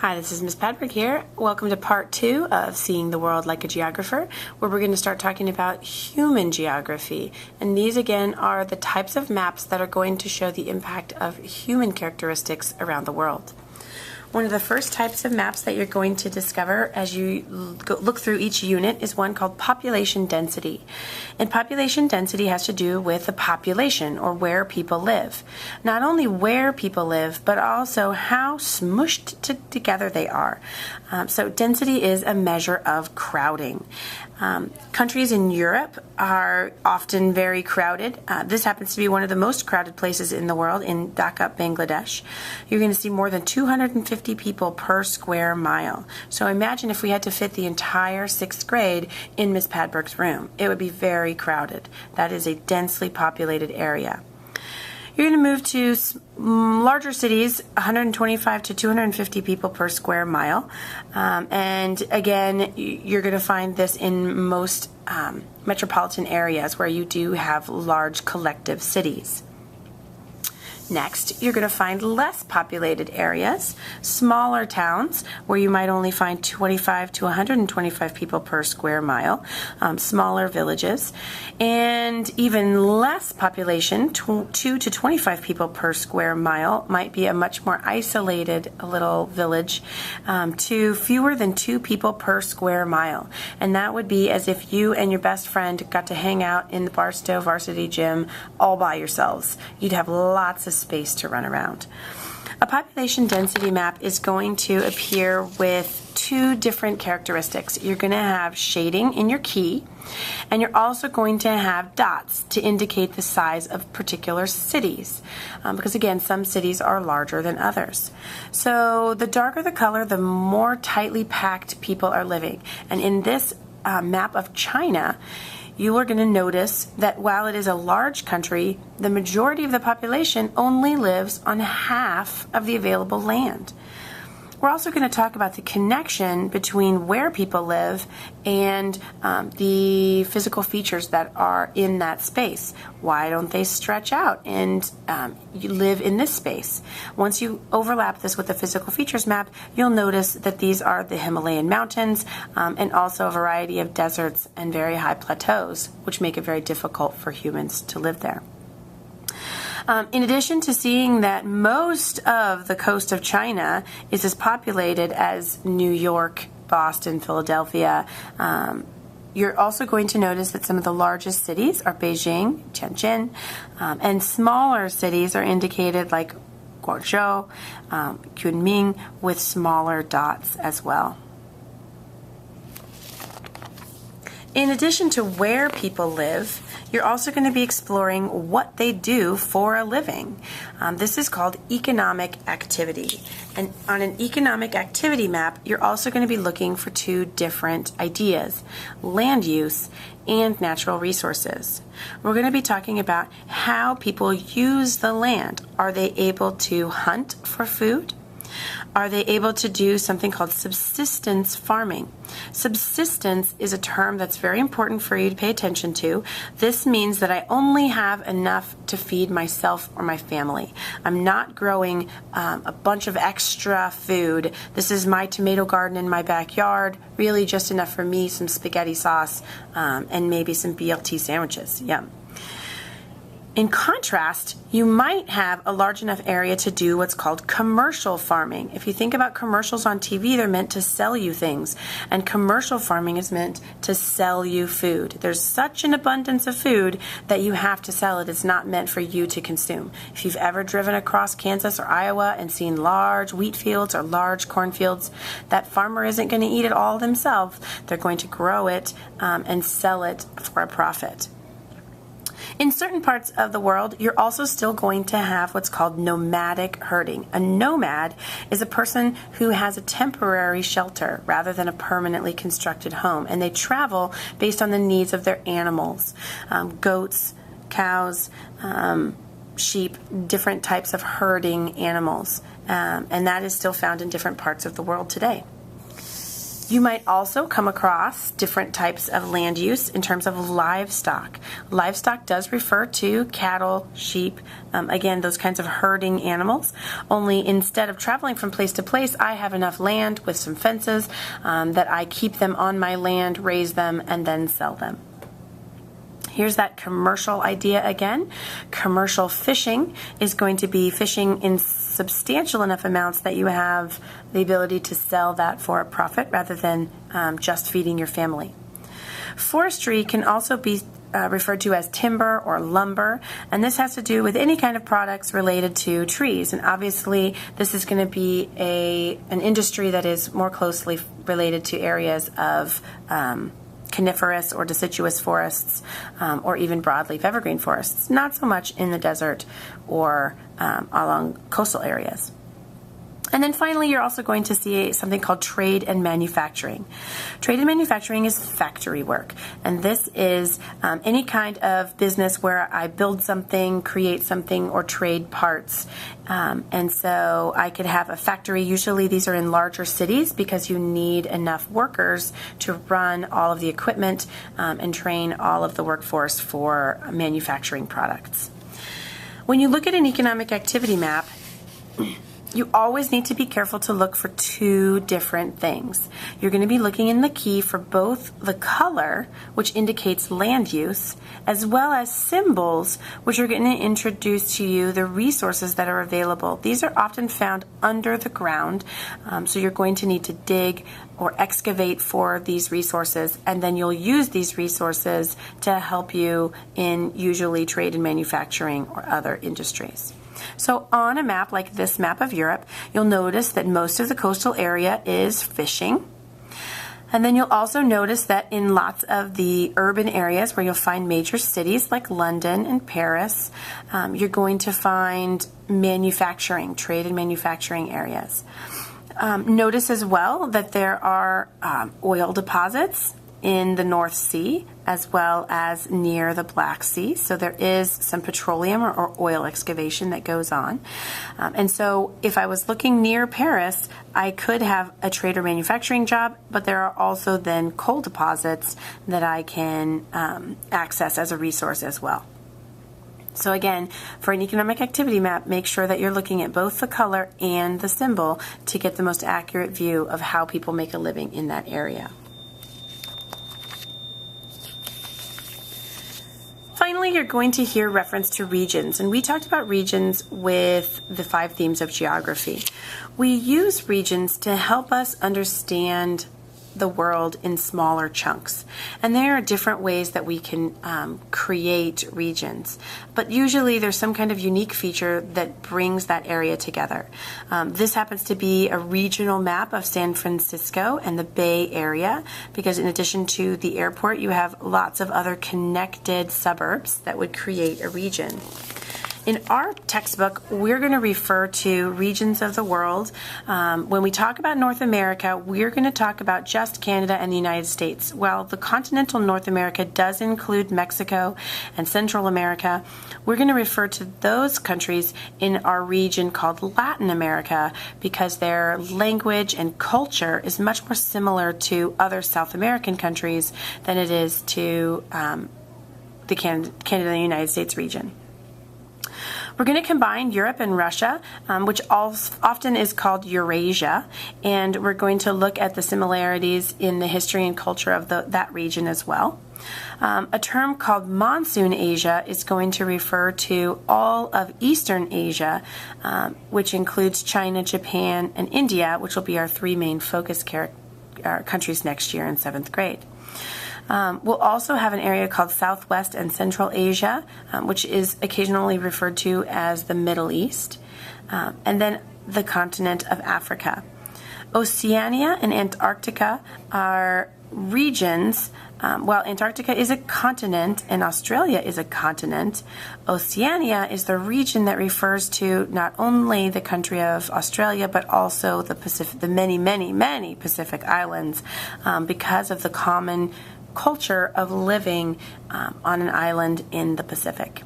Hi, this is Ms. Padberg here. Welcome to part 2 of Seeing the World Like a Geographer, where we're going to start talking about human geography. And these again are the types of maps that are going to show the impact of human characteristics around the world. One of the first types of maps that you're going to discover as you look through each unit is one called population density. And population density has to do with the population, or where people live. Not only where people live, but also how smushed together they are. So density is a measure of crowding. Countries in Europe are often very crowded. This happens to be one of the most crowded places in the world, in Dhaka, Bangladesh. You're going to see more than 250 people per square mile. So imagine if we had to fit the entire 6th grade in Ms. Padberg's room. It would be very crowded. That is a densely populated area. You're going to move to larger cities, 125 to 250 people per square mile. And again, you're going to find this in most metropolitan areas where you do have large collective cities. Next, you're going to find less populated areas, smaller towns where you might only find 25 to 125 people per square mile, smaller villages, and even less population, 2 to 25 people per square mile, might be a much more isolated little village, to fewer than 2 people per square mile. And that would be as if you and your best friend got to hang out in the Barstow Varsity Gym all by yourselves. You'd have lots of space to run around. A population density map is going to appear with 2 different characteristics. You're going to have shading in your key, and you're also going to have dots to indicate the size of particular cities, because again, some cities are larger than others. So the darker the color, the more tightly packed people are living. And in this map of China, you are going to notice that while it is a large country, the majority of the population only lives on half of the available land. We're also going to talk about the connection between where people live and the physical features that are in that space. Why don't they stretch out and you live in this space? Once you overlap this with the physical features map, you'll notice that these are the Himalayan mountains and also a variety of deserts and very high plateaus, which make it very difficult for humans to live there. In addition to seeing that most of the coast of China is as populated as New York, Boston, Philadelphia, you're also going to notice that some of the largest cities are Beijing, Tianjin, and smaller cities are indicated like Guangzhou, Kunming, with smaller dots as well. In addition to where people live, you're also going to be exploring what they do for a living. This is called economic activity. And on an economic activity map, you're also going to be looking for 2 different ideas: land use and natural resources. We're going to be talking about how people use the land. Are they able to hunt for food? Are they able to do something called subsistence farming? Subsistence is a term that's very important for you to pay attention to. This means that I only have enough to feed myself or my family. I'm not growing a bunch of extra food. This is my tomato garden in my backyard, really just enough for me, some spaghetti sauce, and maybe some BLT sandwiches. Yum. In contrast, you might have a large enough area to do what's called commercial farming. If you think about commercials on TV, they're meant to sell you things, and commercial farming is meant to sell you food. There's such an abundance of food that you have to sell it. It's not meant for you to consume. If you've ever driven across Kansas or Iowa and seen large wheat fields or large cornfields, that farmer isn't going to eat it all themselves. They're going to grow it and sell it for a profit. In certain parts of the world, you're also still going to have what's called nomadic herding. A nomad is a person who has a temporary shelter rather than a permanently constructed home, and they travel based on the needs of their animals, goats, cows, sheep, different types of herding animals, and that is still found in different parts of the world today. You might also come across different types of land use in terms of livestock. Livestock does refer to cattle, sheep, again, those kinds of herding animals. Only instead of traveling from place to place, I have enough land with some fences that I keep them on my land, raise them, and then sell them. Here's that commercial idea again. Commercial fishing is going to be fishing in substantial enough amounts that you have the ability to sell that for a profit rather than just feeding your family. Forestry can also be referred to as timber or lumber, and this has to do with any kind of products related to trees. And obviously, this is going to be an industry that is more closely related to areas of coniferous or deciduous forests, or even broadleaf evergreen forests, not so much in the desert or along coastal areas. And then finally, you're also going to see something called trade and manufacturing. Trade and manufacturing is factory work, and this is any kind of business where I build something, create something, or trade parts. And so I could have a factory. Usually these are in larger cities because you need enough workers to run all of the equipment and train all of the workforce for manufacturing products. When you look at an economic activity map, you always need to be careful to look for two different things. You're going to be looking in the key for both the color, which indicates land use, as well as symbols, which are going to introduce to you the resources that are available. These are often found under the ground, so you're going to need to dig or excavate for these resources, and then you'll use these resources to help you in usually trade and manufacturing or other industries. So on a map like this map of Europe, you'll notice that most of the coastal area is fishing. And then you'll also notice that in lots of the urban areas where you'll find major cities like London and Paris, you're going to find manufacturing, trade and manufacturing areas. Notice as well that there are oil deposits in the North Sea as well as near the Black Sea. So there is some petroleum or oil excavation that goes on. And so if I was looking near Paris, I could have a trade or manufacturing job, but there are also then coal deposits that I can access as a resource as well. So again, for an economic activity map, make sure that you're looking at both the color and the symbol to get the most accurate view of how people make a living in that area. Finally, you're going to hear reference to regions, and we talked about regions with the 5 themes of geography. We use regions to help us understand the world in smaller chunks, and there are different ways that we can create regions, but usually there's some kind of unique feature that brings that area together. This happens to be a regional map of San Francisco and the Bay Area, because in addition to the airport, you have lots of other connected suburbs that would create a region. In our textbook, we're going to refer to regions of the world. When we talk about North America, we're going to talk about just Canada and the United States. While the continental North America does include Mexico and Central America, we're going to refer to those countries in our region called Latin America because their language and culture is much more similar to other South American countries than it is to the Canada and the United States region. We're going to combine Europe and Russia, which often is called Eurasia, and we're going to look at the similarities in the history and culture of that region as well. A term called Monsoon Asia is going to refer to all of Eastern Asia, which includes China, Japan, and India, which will be our 3 main focus countries next year in 7th grade. We'll also have an area called Southwest and Central Asia, which is occasionally referred to as the Middle East, and then the continent of Africa. Oceania and Antarctica are regions. While Antarctica is a continent and Australia is a continent, Oceania is the region that refers to not only the country of Australia, but also the Pacific, the many, many, many Pacific islands, because of the common culture of living on an island in the Pacific.